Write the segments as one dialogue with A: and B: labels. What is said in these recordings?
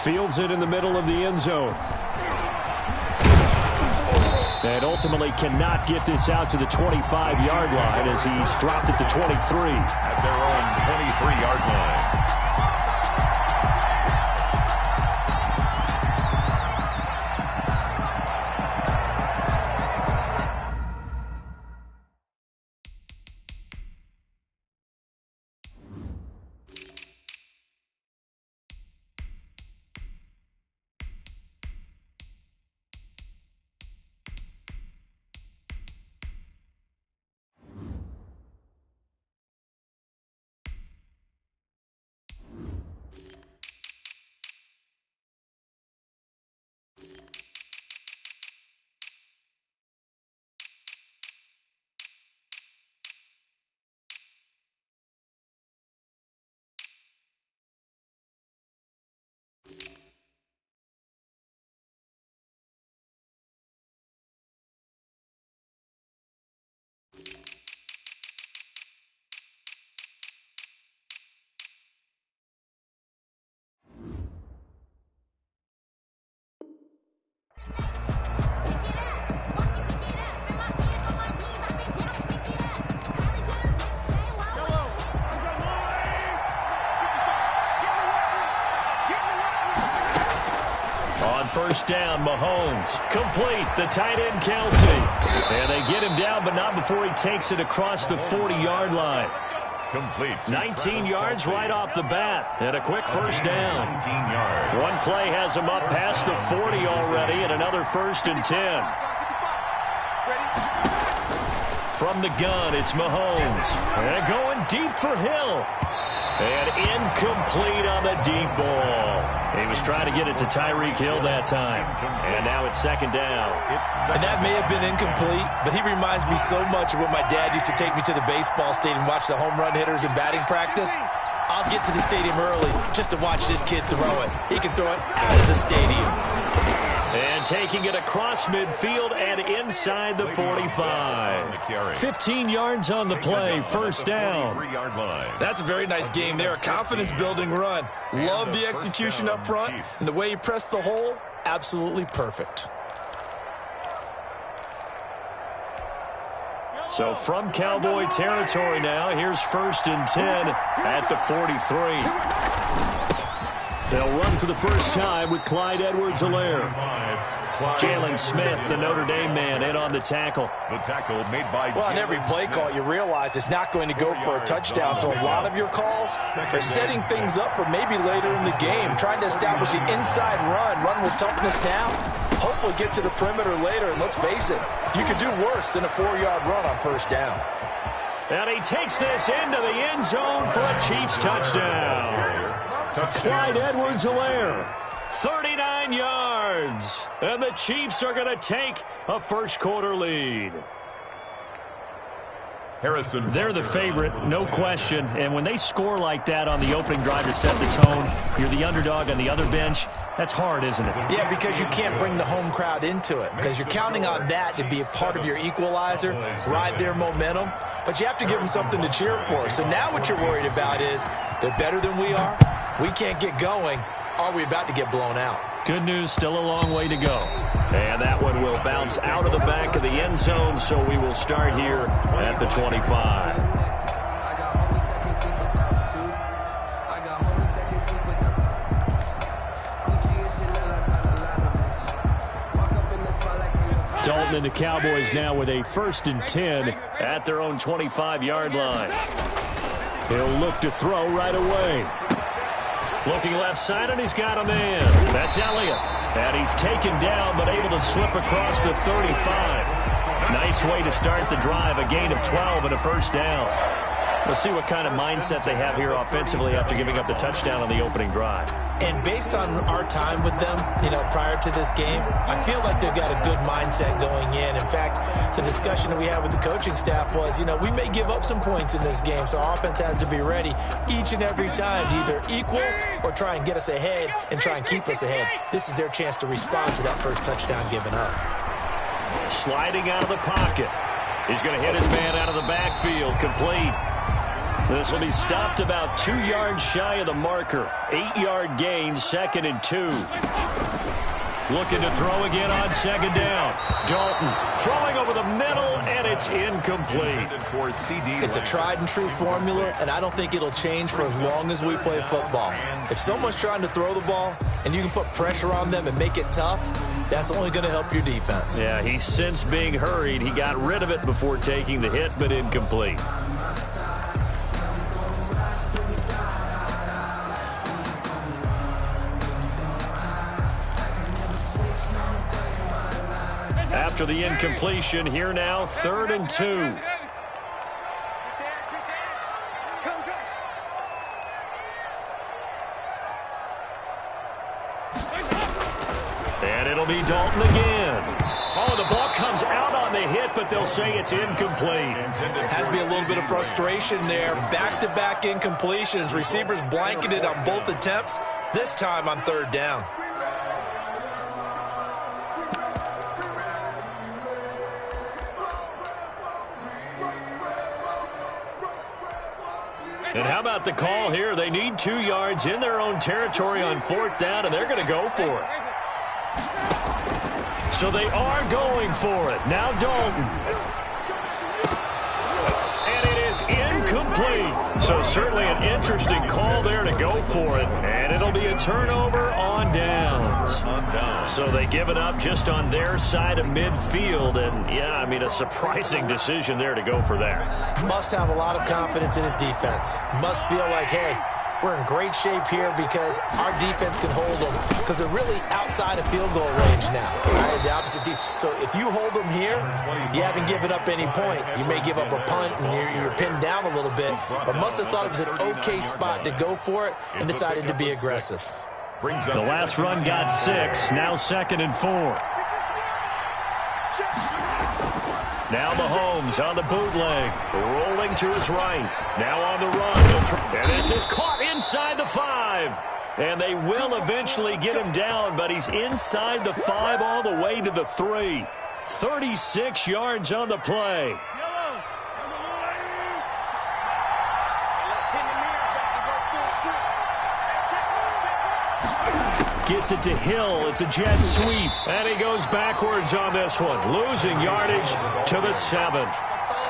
A: Fields it in the middle of the end zone. And ultimately cannot get this out to the 25-yard line as he's dropped at the 23.
B: At their own 23-yard line.
A: First down, Mahomes. Complete, the tight end, Kelsey. And they get him down, but not before he takes it across the 40-yard line.
B: Complete.
A: 19 yards right off the bat. And a quick first down.
B: 19 yards.
A: One play has him up past the 40 already, and another 1st and 10. From the gun, it's Mahomes. And going deep for Hill. And incomplete on the deep ball. He was trying to get it to Tyreek Hill that time. And now it's 2nd down.
C: And that may have been incomplete, but he reminds me so much of when my dad used to take me to the baseball stadium and watch the home run hitters in batting practice. I'll get to the stadium early just to watch this kid throw it. He can throw it out of the stadium.
A: And taking it across midfield and inside the 45. 15 yards on the play, first down.
C: That's a very nice game there. A confidence-building run. Love the execution up front. And the way he pressed the hole, absolutely perfect.
A: So from Cowboy territory now, here's 1st and 10 at the 43. They'll run for the first time with Clyde Edwards-Helaire. Jalen Smith, the Notre Dame man, in on the tackle.
B: The tackle made by...
C: Well, on every play call, you realize it's not going to go for a touchdown. So a lot of your calls are setting things up for maybe later in the game, trying to establish the inside run with toughness now, hopefully get to the perimeter later. And let's face it, you could do worse than a 4-yard run on first down.
A: And he takes this into the end zone for a Chiefs touchdown. Clyde Edwards-Helaire, 39 yards. And the Chiefs are going to take a first-quarter lead. They're the favorite, no question. And when they score like that on the opening drive to set the tone, you're the underdog on the other bench. That's hard, isn't it?
C: Yeah, because you can't bring the home crowd into it, because you're counting on that to be a part of your equalizer, ride their momentum. But you have to give them something to cheer for. So now what you're worried about is they're better than we are. We can't get going. Are we about to get blown out?
A: Good news, still a long way to go. And that one will bounce out of the back of the end zone, so we will start here at the 25. Dalton and the Cowboys now with a 1st and 10 at their own 25-yard line. He'll look to throw right away. Looking left side, and he's got a man. That's Elliott. And he's taken down, but able to slip across the 35. Nice way to start the drive. A gain of 12 and a first down. We'll see what kind of mindset they have here offensively after giving up the touchdown on the opening drive.
C: And based on our time with them, prior to this game, I feel like they've got a good mindset going in. In fact, the discussion that we had with the coaching staff was, we may give up some points in this game, so our offense has to be ready each and every time to either equal or try and get us ahead and try and keep us ahead. This is their chance to respond to that first touchdown given up.
A: Sliding out of the pocket. He's going to hit his man out of the backfield. Complete. This will be stopped about 2 yards shy of the marker. 8-yard gain, 2nd and 2. Looking to throw again on 2nd down. Dalton throwing over the middle, and it's incomplete.
C: It's a tried and true formula, and I don't think it'll change for as long as we play football. If someone's trying to throw the ball and you can put pressure on them and make it tough, that's only going to help your defense.
A: Yeah, he's since being hurried. He got rid of it before taking the hit, but incomplete. After the incompletion, here now, 3rd and 2. And it'll be Dalton again. Oh, the ball comes out on the hit, but they'll say it's incomplete.
C: Has to be a little bit of frustration there. Back-to-back incompletions. Receivers blanketed on both attempts, this time on 3rd down.
A: And how about the call here? They need 2 yards in their own territory on 4th down, and they're going to go for it. So they are going for it. Now Dalton. And it is incomplete. So certainly an interesting call there to go for it. And it'll be a turnover on downs. So they give it up just on their side of midfield. And, yeah, I mean, a surprising decision there to go for that.
C: Must have a lot of confidence in his defense. Must feel like, hey, we're in great shape here because our defense can hold them because they're really outside of field goal range now. Right? The opposite team. So if you hold them here, you haven't given up any points. You may give up a punt and you're pinned down a little bit, but must have thought it was an okay spot to go for it and decided to be aggressive.
A: The last run got 6. Now 2nd and 4. Now Mahomes on the bootleg, rolling to his right. Now on the run. And this is caught inside the 5. And they will eventually get him down, but he's inside the 5 all the way to the 3. 36 yards on the play. Gets it to Hill. It's a jet sweep. And he goes backwards on this one. Losing yardage to the 7.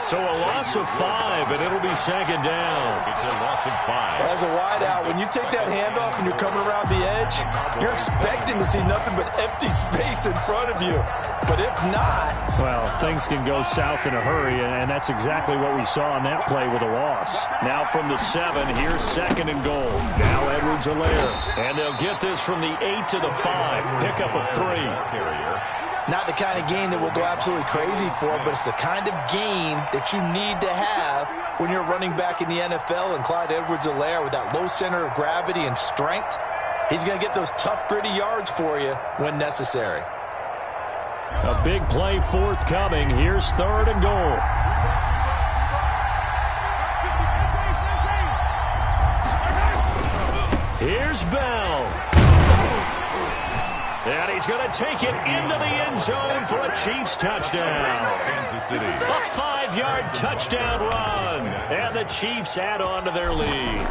A: So a loss of 5, and it'll be 2nd down.
B: It's a loss of 5.
C: As a wideout, when you take that handoff and you're coming around the edge, you're expecting to see nothing but empty space in front of you. But if not...
A: Well, things can go south in a hurry, and that's exactly what we saw on that play with a loss. Now from the 7, here's 2nd and goal. Now Edwards-Helaire. And they'll get this from the 8 to the 5. Pick up a 3.
C: Not the kind of game that we'll go absolutely crazy for, but it's the kind of game that you need to have when you're running back in the NFL. And Clyde Edwards-Helaire, with that low center of gravity and strength, he's going to get those tough, gritty yards for you when necessary.
A: A big play forthcoming. Here's 3rd and goal. Here's Bell. And he's going to take it into the end zone for a Chiefs touchdown.
B: Kansas City.
A: A 5-yard touchdown run. And the Chiefs add on to their lead.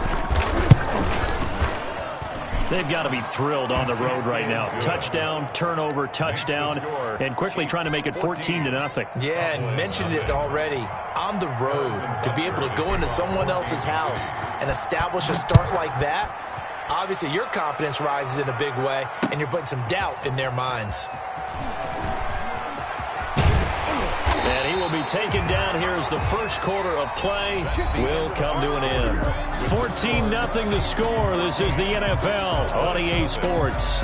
A: They've got to be thrilled on the road right now. Touchdown, turnover, touchdown, and quickly trying to make it 14-0.
C: Yeah, and mentioned it already. On the road, to be able to go into someone else's house and establish a start like that, obviously your confidence rises in a big way, and you're putting some doubt in their minds.
A: And he will be taken down here as the first quarter of play will come to an end. 14-0 to score. This is the NFL on EA Sports.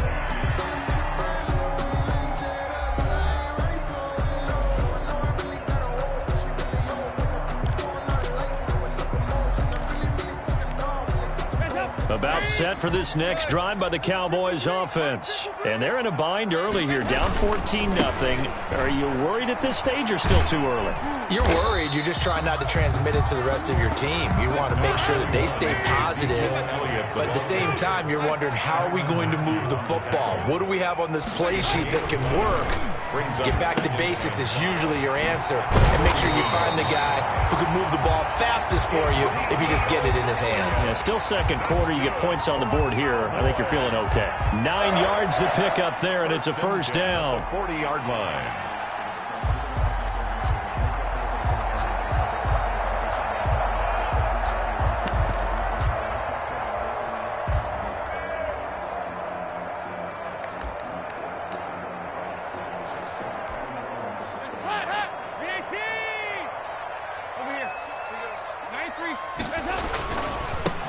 A: About set for this next drive by the Cowboys offense. And they're in a bind early here, down 14-0. Are you worried at this stage or still too early?
C: You're worried. You're just trying not to transmit it to the rest of your team. You want to make sure that they stay positive. But at the same time, you're wondering, how are we going to move the football? What do we have on this play sheet that can work Get back to basics is usually your answer, and make sure you find the guy who can move the ball fastest for you if you just get it in his hands.
A: Yeah, still second quarter. You get points on the board here. I think you're feeling okay. 9 yards to pick up there, and it's a first down.
B: 40-yard line.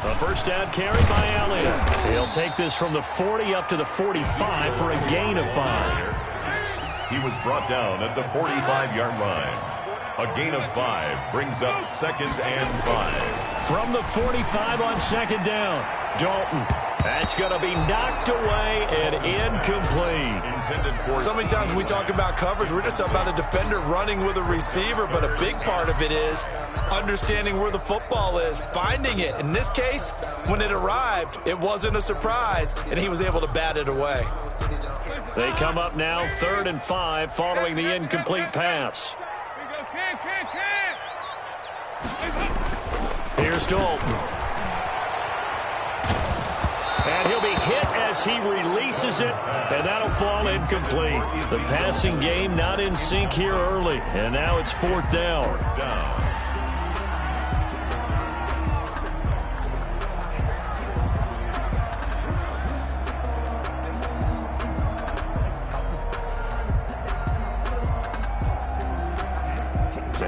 A: A first down carry by Elliott. He'll take this from the 40 up to the 45 for a gain of 5.
B: He was brought down at the 45-yard line. A gain of 5 brings up 2nd and 5.
A: From the 45 on 2nd down, Dalton. That's going to be knocked away and incomplete.
C: So many times when we talk about coverage, we're just about a defender running with a receiver, but a big part of it is understanding where the football is, finding it. In this case, when it arrived, it wasn't a surprise, and he was able to bat it away.
A: They come up now 3rd and 5 following the incomplete pass. Here's Dalton. And he'll be hit as he releases it, and that'll fall incomplete. The passing game not in sync here early, and now it's 4th down.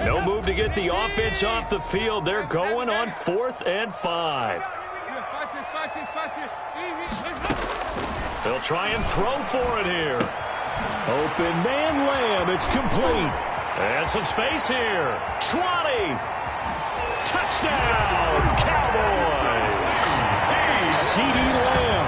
A: No move to get the offense off the field. They're going on 4th and 5. They'll try and throw for it here. Open man Lamb. It's complete. And some space here. 20. Touchdown, Cowboys. C.D. Lamb,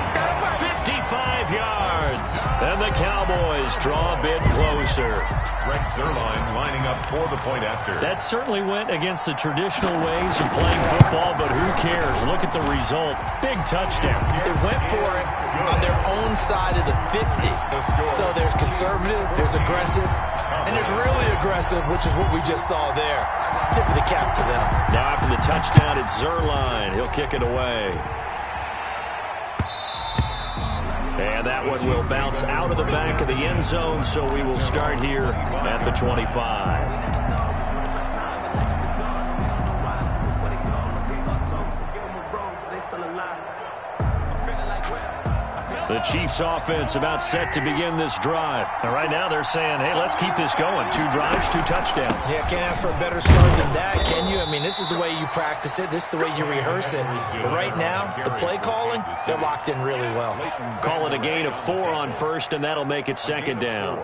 A: 55 yards. And the Cowboys draw a bit closer.
B: Greg Zuerlein lining up for the point after.
A: That certainly went against the traditional ways of playing football, but who cares? Look at the result. Big touchdown.
C: They went for it on their own side of the 50. So there's conservative, there's aggressive, and there's really aggressive, which is what we just saw there. Tip of the cap to them.
A: Now after the touchdown, it's Zuerlein. He'll kick it away. And that one will bounce out of the back of the end zone, so we will start here at the 25. The Chiefs offense about set to begin this drive. And right now they're saying, hey, let's keep this going. 2 drives, 2 touchdowns.
C: Yeah, can't ask for a better start than that, can you? I mean, this is the way you practice it. This is the way you rehearse it. But right now, the play calling, they're locked in really well.
A: Call it a gain of 4 on first, and that'll make it 2nd down.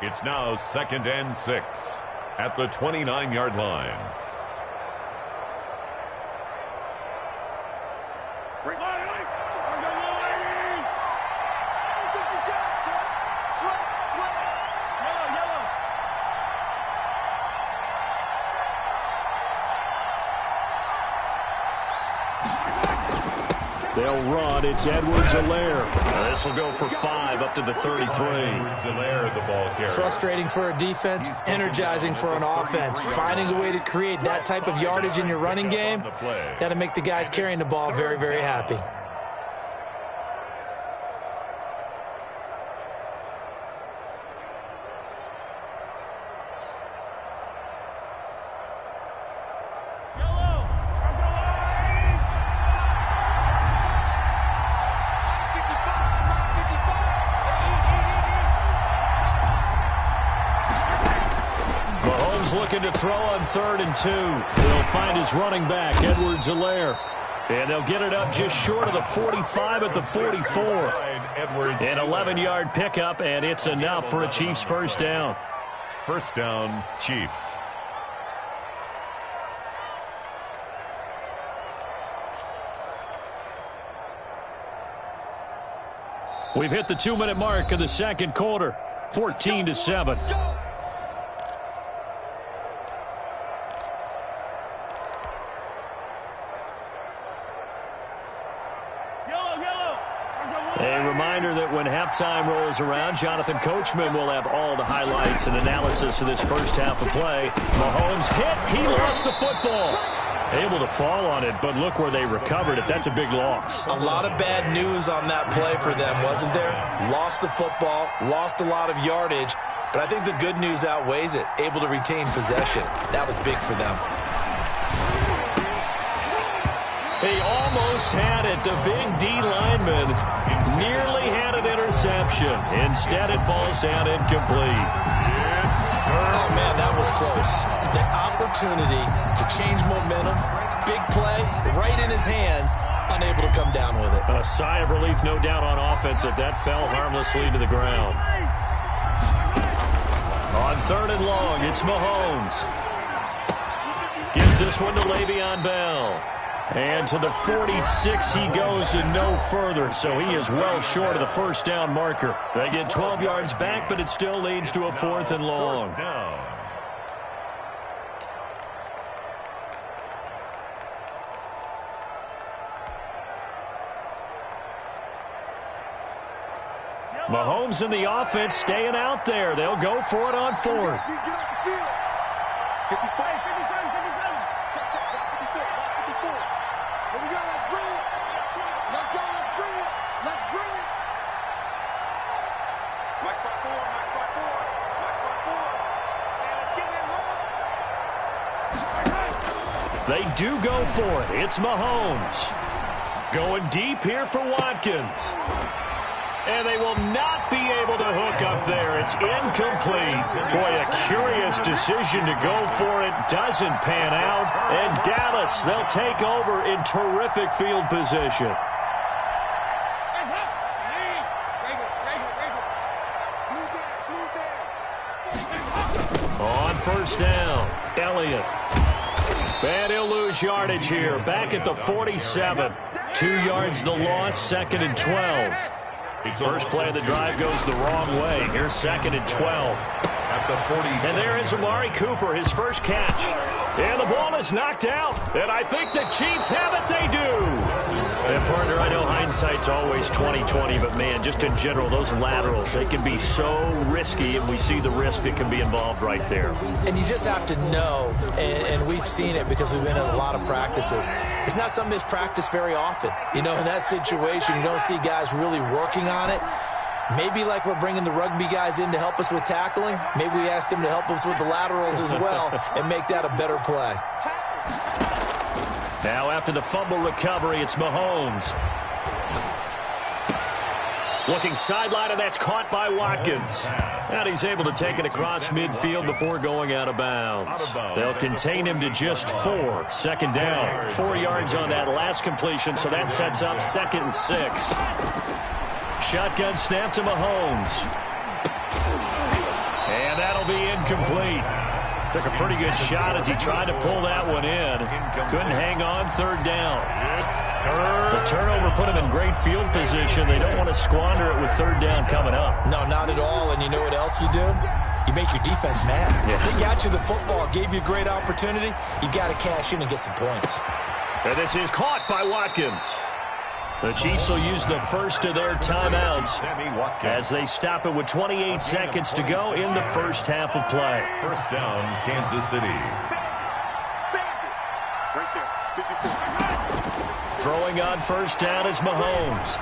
B: It's now 2nd and 6 at the 29-yard line.
A: They'll run. It's Edwards-Helaire. This will go for 5 up to the 33.
B: Edwards-Helaire, the ball carrier.
C: Frustrating for a defense, energizing for an offense. Finding a way to create that type of yardage in your running game, that'll make the guys carrying the ball very, very happy.
A: Looking to throw on 3rd and 2. He'll find his running back, Edwards-Helaire. And they'll get it up just short of the 45 at the 44. An 11-yard pickup, and it's enough for a Chiefs first down.
B: First down, Chiefs.
A: We've hit the 2-minute mark of the second quarter. 14-7. A reminder that when halftime halftime rolls around, Jonathan Coachman will have all the highlights and analysis of this first half of play. Mahomes hit. He lost the football. Able to fall on it, but look where they recovered it. That's a big loss.
C: A lot of bad news on that play for them, wasn't there? Lost the football, lost a lot of yardage, but I think the good news outweighs it. Able to retain possession. That was big for them.
A: He almost had it. The big D lineman nearly had an interception. Instead, it falls down incomplete.
C: Oh, man, that was close. The opportunity to change momentum, big play, right in his hands, unable to come down with it.
A: A sigh of relief, no doubt, on offense that fell harmlessly to the ground. On 3rd and long, it's Mahomes. Gives this one to Le'Veon Bell. And to the 46 he goes and no further, so he is well short of the first down marker. They get 12 yards back, but it still leads to a 4th and long. Mahomes and the offense staying out there. They'll go for it on 4th. They do go for it. It's Mahomes. Going deep here for Watkins. And they will not be able to hook up there. It's incomplete. Boy, a curious decision to go for it. Doesn't pan out. And Dallas, they'll take over in terrific field position. On 1st down, Elliott. And he'll lose yardage here. Back at the 47. 2 yards the loss, 2nd and 12. First play of the drive goes the wrong way. Here's 2nd and 12. At the 47. And there is Amari Cooper, his first catch. And the ball is knocked out. And I think the Chiefs have it. They do. And, partner, I know hindsight's always 20/20, but, man, just in general, those laterals, they can be so risky, and we see the risk that can be involved right there.
C: And you just have to know, and we've seen it because we've been in a lot of practices. It's not something that's practiced very often. You know, in that situation, you don't see guys really working on it. Maybe like we're bringing the rugby guys in to help us with tackling, maybe we ask them to help us with the laterals as well and make that a better play.
A: Now after the fumble recovery, it's Mahomes. Looking sideline, and that's caught by Watkins. And he's able to take it across midfield before going out of bounds. They'll contain him to just 4. 2nd down. 4 yards on that last completion, so that sets up 2nd and 6. Shotgun snap to Mahomes. And that'll be incomplete. Took a pretty good shot as he tried to pull that one in. Couldn't hang on. 3rd down. The turnover put him in great field position. They don't want to squander it with 3rd down coming up.
C: No, not at all. And you know what else you do? You make your defense mad.
A: Yeah.
C: They got you the football, gave you a great opportunity. You got to cash in and get some points.
A: And this is caught by Watkins. The Chiefs will use the first of their timeouts as they stop it with 28 seconds to go in the first half of play.
B: 1st down, Kansas City.
A: Throwing on 1st down is Mahomes.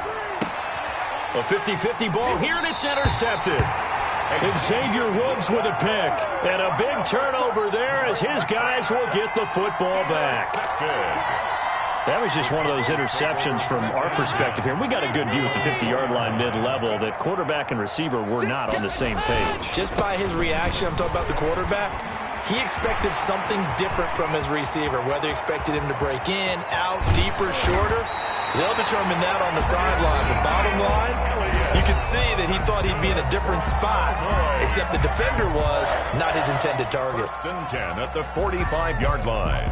A: A 50-50 ball here, and it's intercepted. And Xavier Woods with a pick. And a big turnover there as his guys will get the football back. That was just one of those interceptions from our perspective here. We got a good view at the 50-yard line mid-level that quarterback and receiver were not on the same page.
C: Just by his reaction, I'm talking about the quarterback, he expected something different from his receiver, whether he expected him to break in, out, deeper, shorter. They'll determine that on the sideline. But bottom line, you could see that he thought he'd be in a different spot, except the defender was not his intended target.
B: 1st and 10 at the 45-yard line.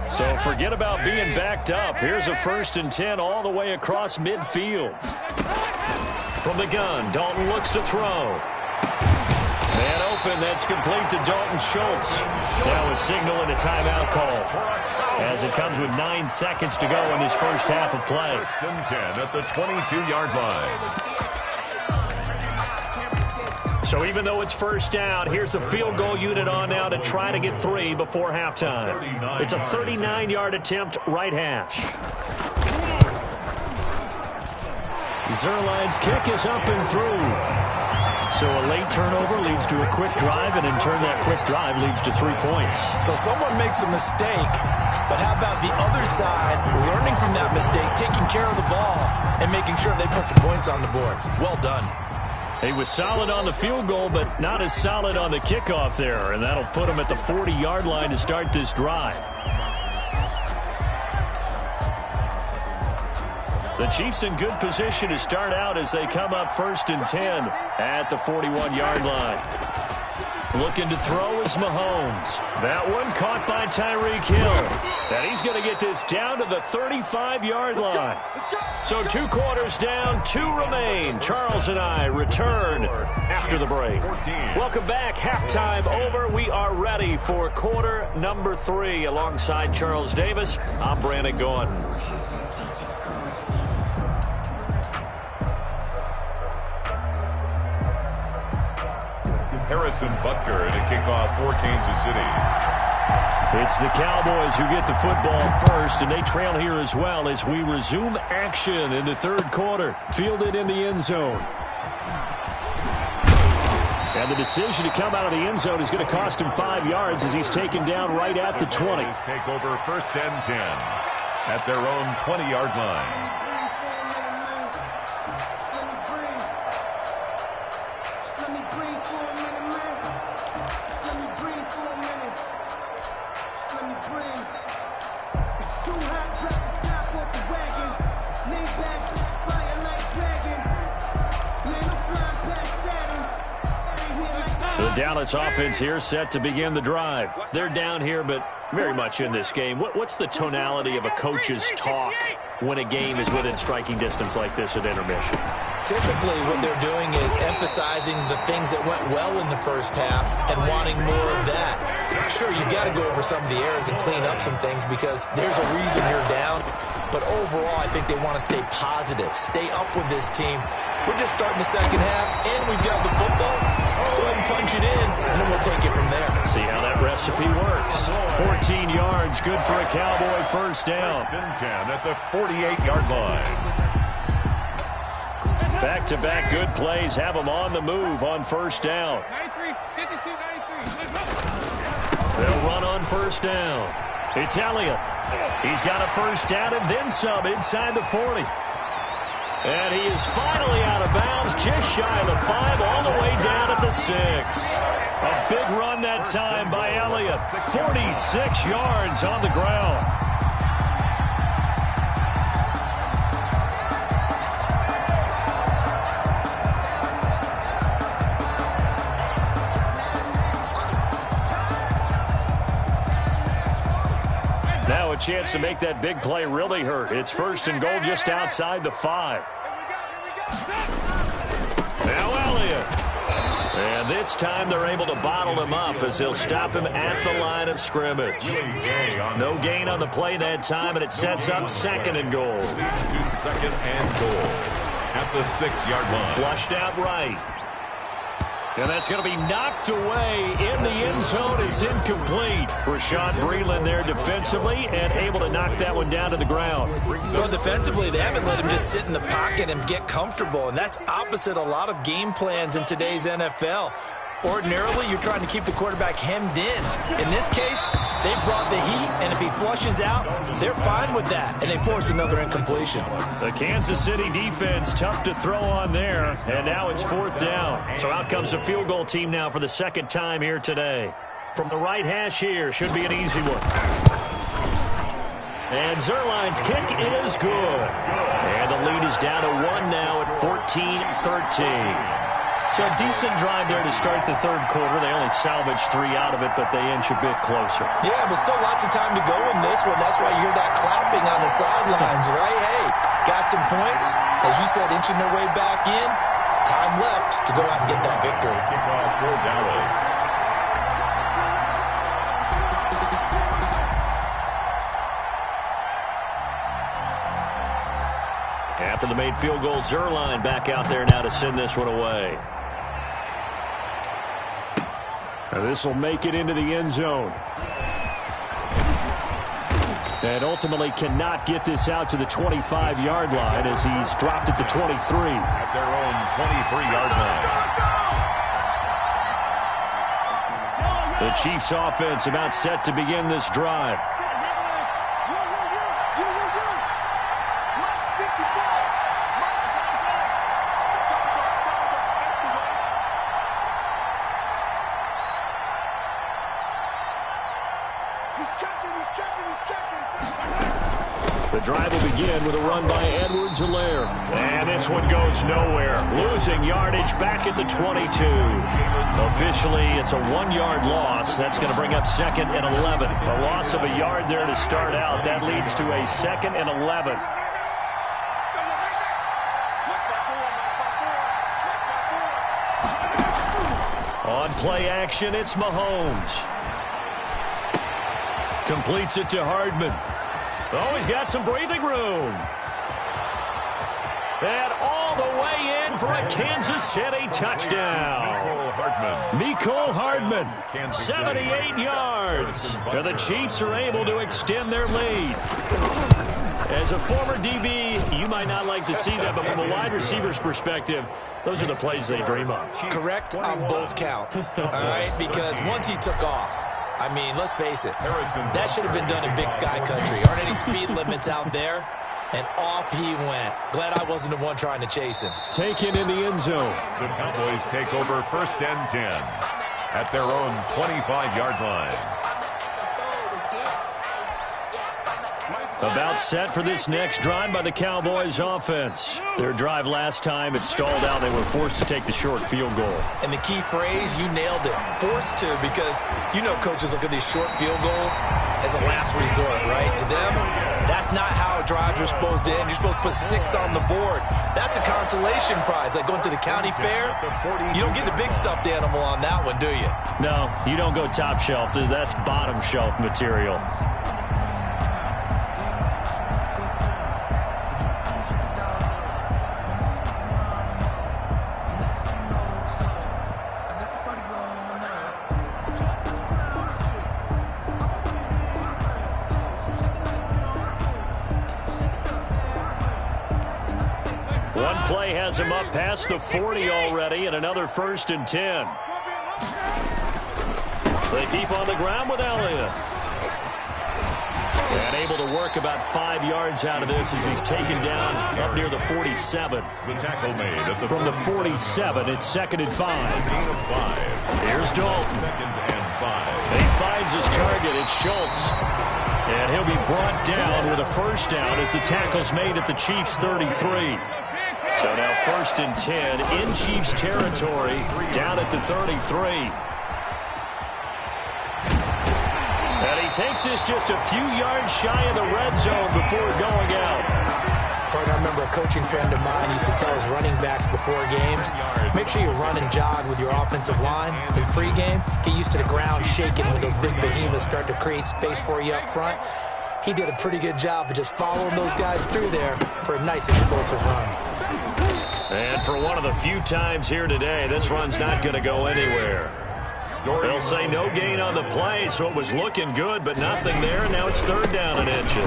A: So forget about being backed up. Here's a 1st and 10 all the way across midfield. From the gun, Dalton looks to throw. And open. That's complete to Dalton Schultz. Now a signal and a timeout call, as it comes with 9 seconds to go in this first half of play.
B: 1st and 10 at the 22-yard line.
A: So even though it's first down, here's the field goal unit on now to try to get 3 before halftime. It's a 39-yard attempt, right hash. Zerline's kick is up and through. So a late turnover leads to a quick drive, and in turn that quick drive leads to 3 points.
C: So someone makes a mistake, but how about the other side learning from that mistake, taking care of the ball, and making sure they put some points on the board? Well done.
A: He was solid on the field goal, but not as solid on the kickoff there, and that'll put him at the 40-yard line to start this drive. The Chiefs in good position to start out as they come up 1st and 10 at the 41-yard line. Looking to throw is Mahomes. That one caught by Tyreek Hill. And he's going to get this down to the 35-yard line. So 2 quarters down, 2 remain. Charles and I return after the break. Welcome back. Halftime over. We are ready for quarter number 3. Alongside Charles Davis, I'm Brandon Gordon.
B: Harrison Butker to kick off for Kansas City.
A: It's the Cowboys who get the football first, and they trail here as well as we resume action in the 3rd quarter. Fielded in the end zone. And the decision to come out of the end zone is going to cost him 5 yards as he's taken down right at the 20.
B: Take over 1st and 10 at their own 20-yard line.
A: The Dallas offense here set to begin the drive. They're down here, but very much in this game. What's the tonality of a coach's talk when a game is within striking distance like this at intermission?
C: Typically, what they're doing is emphasizing the things that went well in the first half and wanting more of that. Sure, you've got to go over some of the errors and clean up some things because there's a reason you're down. But overall, I think they want to stay positive, stay up with this team. We're just starting the second half, and we've got the football. Let's go ahead and punch it in, and then we'll take it from there.
A: See how that recipe works. 14 yards, good for a Cowboy first down.
B: 1st and 10 at the 48-yard line.
A: Back-to-back good plays have them on the move on first down. They'll run on first down. It's Elliott. He's got a first down and then some inside the 40. And he is finally out of bounds, just shy of the 5, all the way down at the 6. A big run that time by Elliott. 46 yards on the ground. Now a chance to make that big play really hurt. It's 1st and goal just outside the 5. Now Elliott. And this time they're able to bottle him up as they'll stop him at the line of scrimmage. No gain on the play that time, and it sets up 2nd and goal.
B: Leads to 2nd and goal at the 6-yard line.
A: Flushed out right. And that's going to be knocked away in the end zone. It's incomplete. Rashad Breeland there defensively and able to knock that one down to the ground.
C: Well, defensively, they haven't let him just sit in the pocket and get comfortable, and that's opposite a lot of game plans in today's NFL. Ordinarily, you're trying to keep the quarterback hemmed in. In this case, they brought the heat, and if he flushes out, they're fine with that, and they force another incompletion.
A: The Kansas City defense tough to throw on there, and now it's 4th down. So out comes the field goal team now for the 2nd time here today. From the right hash here, should be an easy one. And Zerline's kick is good. And the lead is down to 1 now at 14-13. So a decent drive there to start the 3rd quarter. They only salvaged 3 out of it, but they inch a bit closer.
C: Yeah, but still lots of time to go in this one. That's why you hear that clapping on the sidelines, right? Hey, got some points. As you said, inching their way back in. time left to go out and get that victory.
B: Kickoff for Dallas.
A: After the made field goal, Zerline back out there now to send this one away. This will make it into the end zone. And ultimately cannot get this out to the 25-yard line as he's dropped at the 23.
B: At their own 23-yard line.
A: The Chiefs offense about set to begin this drive. The drive will begin with a run by Edwards-Helaire. And this one goes nowhere. Losing yardage back at the 22. Officially, it's a 1-yard loss. That's going to bring up second and 11. A loss of a yard there to start out. That leads to a second and 11. On play action, it's Mahomes. Completes it to Hardman. Oh, he's got some breathing room. And all the way in for a Kansas City touchdown. Mecole Hardman, 78 yards. And the Chiefs are able to extend their lead. As a former DB, you might not like to see that, but from a wide receiver's perspective, those are the plays they dream of.
C: Correct on both counts, all right? Because once he took off, I mean, let's face it, that should have been done in Big Sky country. Aren't any speed limits out there? And off he went. Glad I wasn't the one trying to chase him.
A: Taken in the end zone.
B: The Cowboys take over 1st and 10 at their own 25-yard line.
A: About set for this next drive by the Cowboys offense. Their drive last time, it stalled out. They were forced to take the short field goal.
C: And the key phrase, you nailed it. Forced to, because you know coaches look at these short field goals as a last resort, right? To them, that's not how drives are supposed to end. You're supposed to put 6 on the board. That's a consolation prize. Like going to the county fair, you don't get the big stuffed animal on that one, do you?
A: No, you don't go top shelf. That's bottom shelf material. One play has him up past the 40 already, and another 1st and 10. They keep on the ground with Elliott. And able to work about 5 yards out of this as he's taken down up near the 47.
B: The tackle made at the
A: From the 47, it's 2nd and 5.
B: gain of 5.
A: Here's Dalton.
B: 2nd and 5.
A: And he finds his target. It's Schultz. And he'll be brought down with a 1st down as the tackle's made at the Chiefs' 33. So now 1st and 10 in Chiefs territory, down at the 33. And he takes this just a few yards shy of the red zone before going out.
C: I remember a coaching friend of mine used to tell his running backs before games, make sure you run and jog with your offensive line in pregame. Get used to the ground shaking when those big behemoths start to create space for you up front. He did a pretty good job of just following those guys through there for a nice explosive run.
A: And for one of the few times here today, this run's not going to go anywhere. They'll say no gain on the play, so it was looking good, but nothing there, and now it's 3rd down and inches.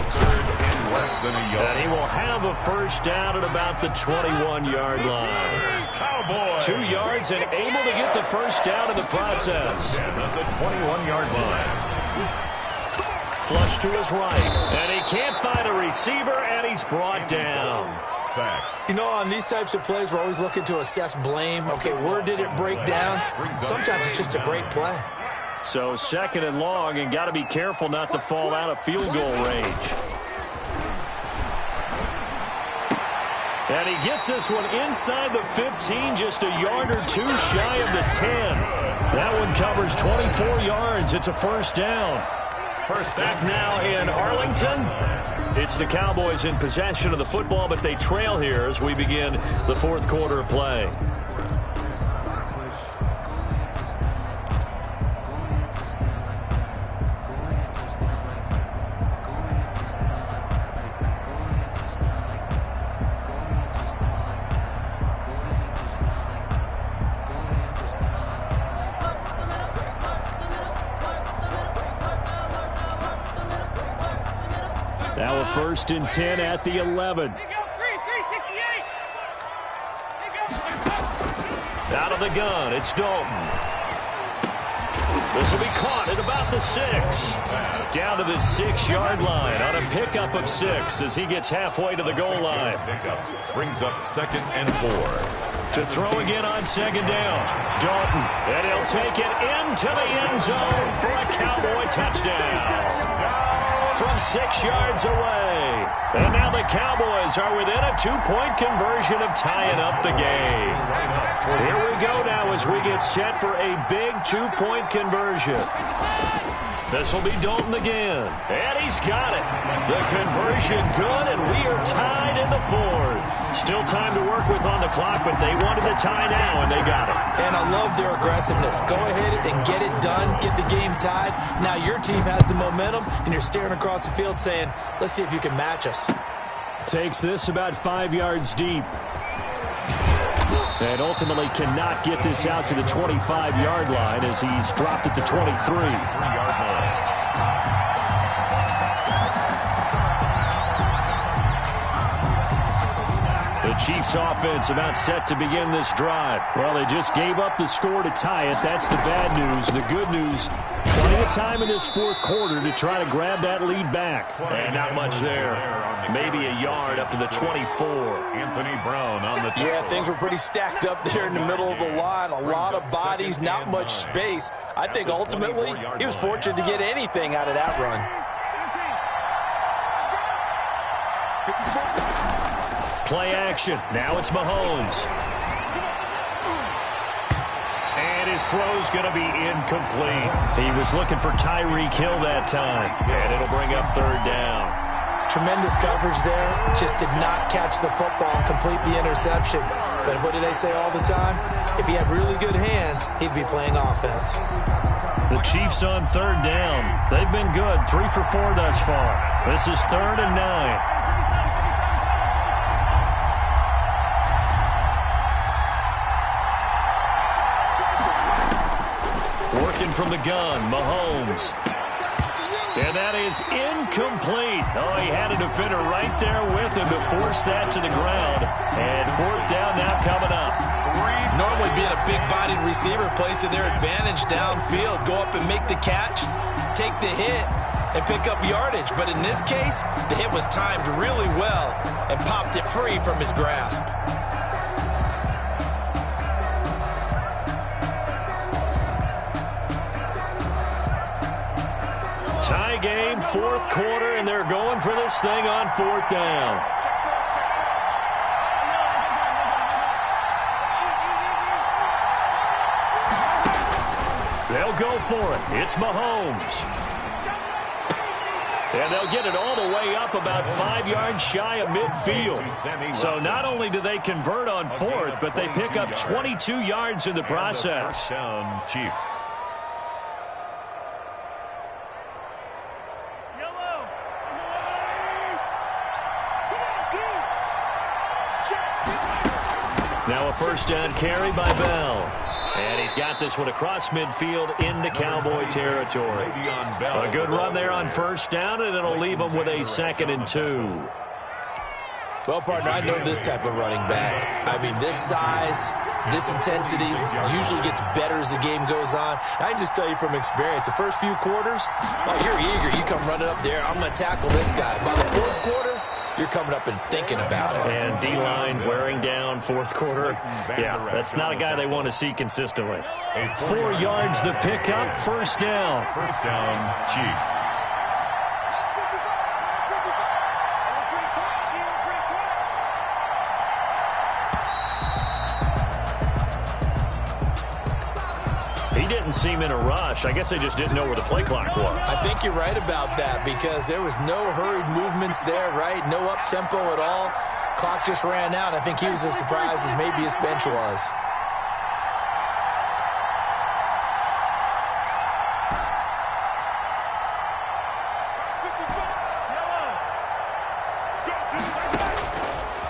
B: Less than a yard.
A: And he will have a 1st down at about the 21-yard line.
B: Cowboys.
A: 2 yards and able to get the 1st down in the process.
B: At the 21-yard line.
A: Flush to his right, and he can't find a receiver, and he's brought down.
B: Sack.
C: You know, on these types of plays, we're always looking to assess blame. Okay, where did it break down? Sometimes it's just a great play.
A: So 2nd and long, and got to be careful not to fall out of field goal range. And he gets this one inside the 15, just a yard or 2 shy of the 10. That one covers 24 yards. It's a 1st down. First back now in Arlington. It's the Cowboys in possession of the football, but they trail here as we begin the 4th quarter of play. Now a 1st and 10 at the 11. Out of the gun, it's Dalton. This will be caught at about the 6. Down to the 6-yard line on a pickup of 6 as he gets halfway to the goal line.
B: Brings up 2nd and 4.
A: To throw again on 2nd down. Dalton, and he'll take it into the end zone for a Cowboy touchdown. From 6 yards away. And now the Cowboys are within a 2-point conversion of tying up the game. Here we go now as we get set for a big 2-point conversion. This will be Dalton again. And he's got it. The conversion good, and we are tied in the 4th. Still time to work with on the clock, but they wanted to tie now, and they got it.
C: And I love their aggressiveness. Go ahead and get it done. Get the game tied. Now your team has the momentum, and you're staring across the field saying, let's see if you can match us.
A: Takes this about 5 yards deep. And ultimately cannot get this out to the 25-yard line as he's dropped at the 23. The Chiefs offense about set to begin this drive. Well, they just gave up the score to tie it. That's the bad news. The good news, plenty of time in this 4th quarter to try to grab that lead back. And not much there. Maybe a yard up to the 24.
B: Anthony Brown on the
C: Yeah, things were pretty stacked up there in the middle of the line. A lot of bodies, not much space. I think ultimately he was fortunate to get anything out of that run.
A: Play action. Now it's Mahomes. And his throw's going to be incomplete. He was looking for Tyreek Hill that time. And it'll bring up 3rd down.
C: Tremendous coverage there. Just did not catch the football and complete the interception. But what do they say all the time? If he had really good hands, he'd be playing offense.
A: The Chiefs on 3rd down. They've been good. 3 for 4 thus far. This is 3rd and 9. Working from the gun, Mahomes. And that is incomplete. Oh, he had a defender right there with him to force that to the ground. And 4th down now coming up.
C: Normally being a big-bodied receiver plays to their advantage downfield. Go up and make the catch, take the hit, and pick up yardage. But in this case, the hit was timed really well and popped it free from his grasp.
A: Tie game, 4th quarter, and they're going for this thing on 4th down. They'll go for it. It's Mahomes. And they'll get it all the way up about 5 yards shy of midfield. So not only do they convert on 4th, but they pick up 22 yards in the process.
B: First down, Chiefs.
A: Now a 1st down carry by Bell. And he's got this one across midfield into Cowboy territory. A good run there on 1st down, and it'll leave them with a 2nd and 2.
C: Well, partner, I know this type of running back. I mean, this size, this intensity usually gets better as the game goes on. I can just tell you from experience, the first few quarters, oh, you're eager. You come running up there, I'm going to tackle this guy. By the 4th quarter, you're coming up and thinking about it.
A: And D-line wearing down 4th quarter. Yeah, that's not a guy they want to see consistently. 4 yards the pickup, 1st down.
B: 1st down, Chiefs.
A: He didn't seem in a rush. I guess they just didn't know where the play clock was.
C: I think you're right about that because there was no hurried movements there, right? No up-tempo at all. Clock just ran out. I think he was as surprised as maybe his bench was.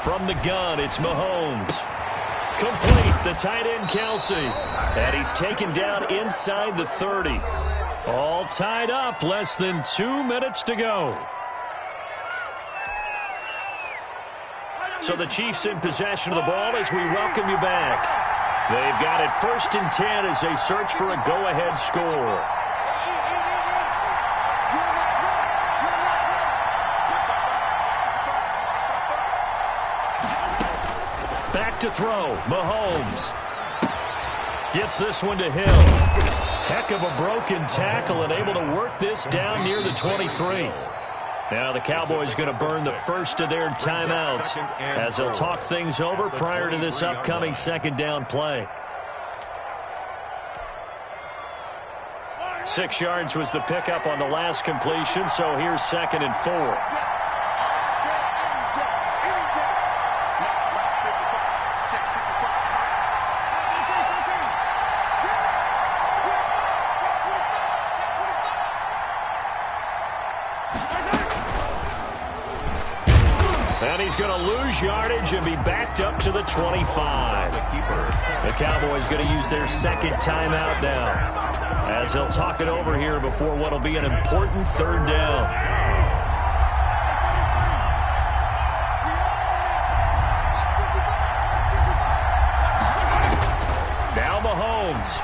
A: From the gun, it's Mahomes. Complete, the tight end, Kelsey. And he's taken down inside the 30. All tied up, less than 2 minutes to go. So the Chiefs in possession of the ball as we welcome you back. They've got it 1st and 10 as they search for a go-ahead score. Back to throw. Mahomes gets this one to Hill. Heck of a broken tackle and able to work this down near the 23. Now the Cowboys going to burn the first of their timeouts as they'll talk things over prior to this upcoming 2nd down play. 6 yards was the pickup on the last completion, so here's 2nd and 4. And he's going to lose yardage and be backed up to the 25. The Cowboys going to use their 2nd timeout now as they'll talk it over here before what will be an important 3rd down. Now Mahomes.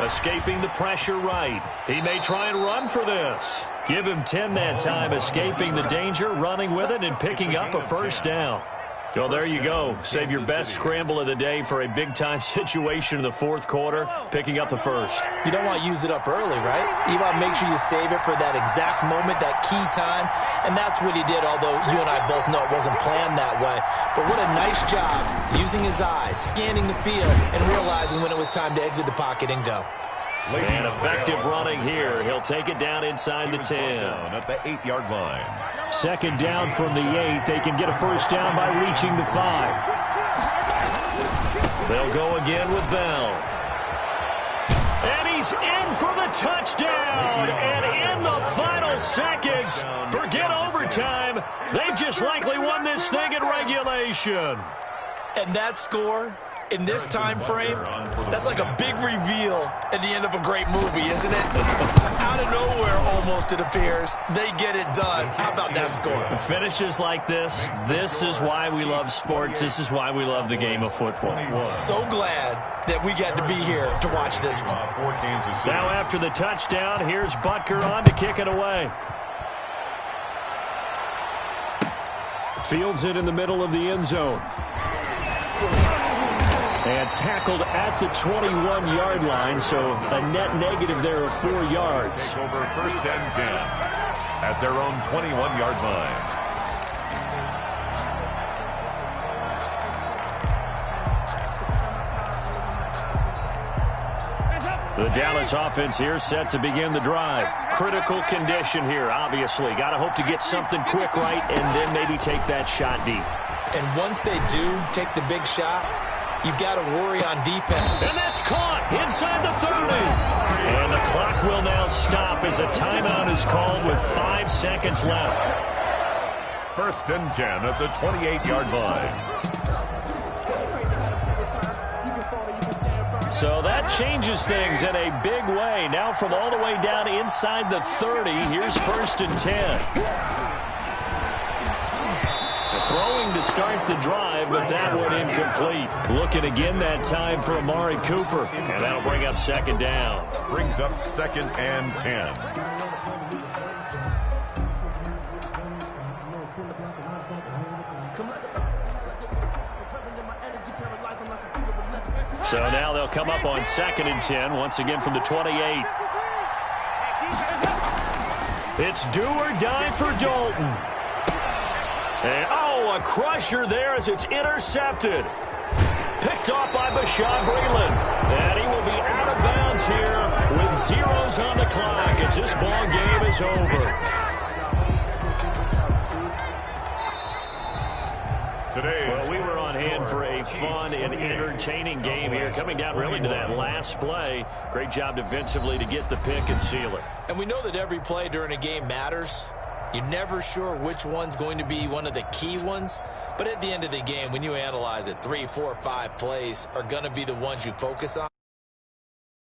A: Escaping the pressure right. He may try and run for this. Give him 10 that time, escaping the danger, running with it, and picking up a 1st down. So there you go. Save your best scramble of the day for a big-time situation in the 4th quarter, picking up the 1st.
C: You don't want to use it up early, right? You want to make sure you save it for that exact moment, that key time, and that's what he did, although you and I both know it wasn't planned that way. But what a nice job using his eyes, scanning the field, and realizing when it was time to exit the pocket and go.
A: And effective running here. He'll take it down inside the 10.
B: At the 8-yard line.
A: 2nd down from the 8. They can get a 1st down by reaching the 5. They'll go again with Bell. And he's in for the touchdown. And in the final seconds, forget overtime. They've just likely won this thing in regulation.
C: And that score in this time frame, that's like a big reveal at the end of a great movie, isn't it? Out of nowhere, almost, it appears, they get it done. How about that score?
A: Finishes like this is why we love sports. This is why we love the game of football.
C: So glad that we got to be here to watch this one.
A: Now after the touchdown, here's Butker on to kick it away. Fields it in the middle of the end zone. And tackled at the 21-yard line, so a net negative there of 4 yards.
B: Over 1st and 10 at their own 21-yard line.
A: The Dallas offense here set to begin the drive. Critical condition here, obviously. Got to hope to get something quick right and then maybe take that shot deep.
C: And once they do take the big shot, you've got to worry on defense.
A: And that's caught inside the 30. And the clock will now stop as a timeout is called with 5 seconds left.
B: 1st and 10 at the 28-yard line.
A: So that changes things in a big way. Now from all the way down inside the 30, here's 1st and 10. Throwing to start the drive, but that one incomplete. Looking again that time for Amari Cooper, and that'll bring up 2nd down.
B: Brings up 2nd and 10.
A: So now they'll come up on 2nd and 10, once again from the 28. It's do or die for Dalton. And, a crusher there as it's intercepted. Picked off by Bashaud Breeland. And he will be out of bounds here with zeros on the clock as this ball game is over. Well, we were on hand for a fun and entertaining game here, coming down really to that last play. Great job defensively to get the pick and seal it.
C: And we know that every play during a game matters. You're never sure which one's going to be one of the key ones. But at the end of the game, when you analyze it, 3, 4, 5 plays are going to be the ones you focus on.